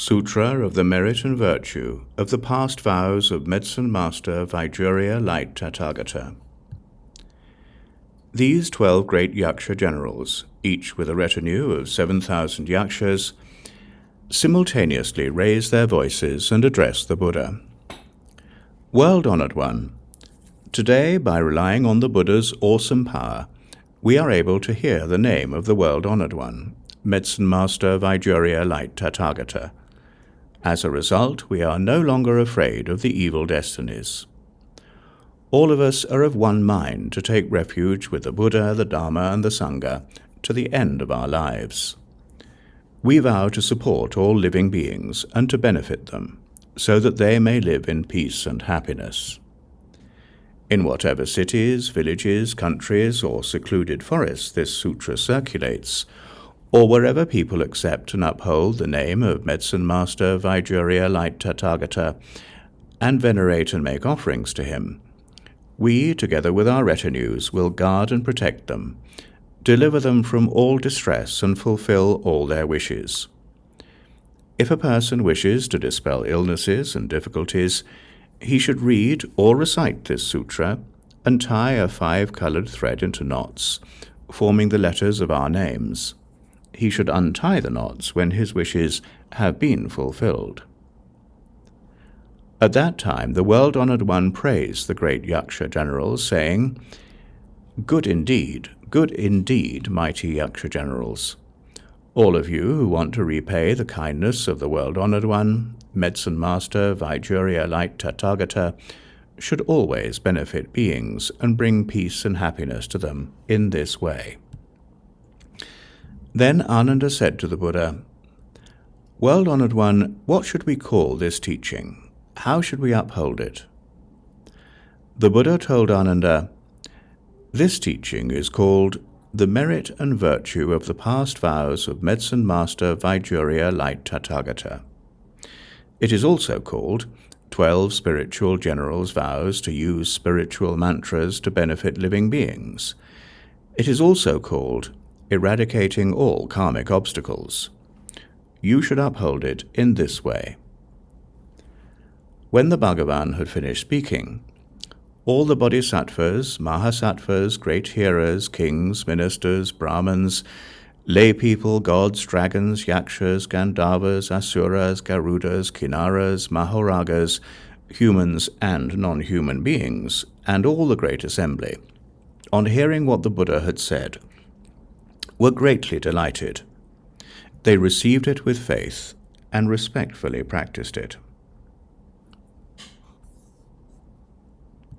Sutra of the Merit and Virtue of the Past Vows of Medicine Master Vaiḍūrya Light Tathagata. These 12 great Yaksha generals, each with a retinue of 7,000 Yakshas, simultaneously raise their voices and address the Buddha. World-honored one, today, by relying on the Buddha's awesome power, we are able to hear the name of the world-honored one, Medicine Master Vaiḍūrya Light Tathagata. As a result, we are no longer afraid of the evil destinies. All of us are of one mind to take refuge with the Buddha, the Dharma, and the Sangha to the end of our lives. We vow to support all living beings and to benefit them, so that they may live in peace and happiness. In whatever cities, villages, countries, or secluded forests this sutra circulates, or wherever people accept and uphold the name of Medicine Master Vaiḍūrya Light Tathagata and venerate and make offerings to him, we, together with our retinues, will guard and protect them, deliver them from all distress, and fulfill all their wishes. If a person wishes to dispel illnesses and difficulties, he should read or recite this sutra and tie a 5-colored thread into knots, forming the letters of our names. He should untie the knots when his wishes have been fulfilled. At that time, the world-honored one praised the great Yaksha generals, saying, good indeed, mighty Yaksha generals. All of you who want to repay the kindness of the world-honored one, Medicine Master Vaiḍūrya Light Tathagata, should always benefit beings and bring peace and happiness to them in this way. Then Ananda said to the Buddha, world-honored one, what should we call this teaching? How should we uphold it? The Buddha told Ananda, this teaching is called The Merit and Virtue of the Past Vows of Medicine Master Vaiḍūrya Light Tathagata. It is also called 12 Spiritual Generals' Vows to use spiritual mantras to benefit living beings. It is also called Eradicating all karmic obstacles. You should uphold it in this way. When the Bhagavan had finished speaking, all the bodhisattvas, mahasattvas, great hearers, kings, ministers, brahmins, lay people, gods, dragons, yakshas, gandharvas, asuras, garudas, kinnaras, mahoragas, humans and non-human beings, and all the great assembly, on hearing what the Buddha had said, were greatly delighted. They received it with faith and respectfully practiced it.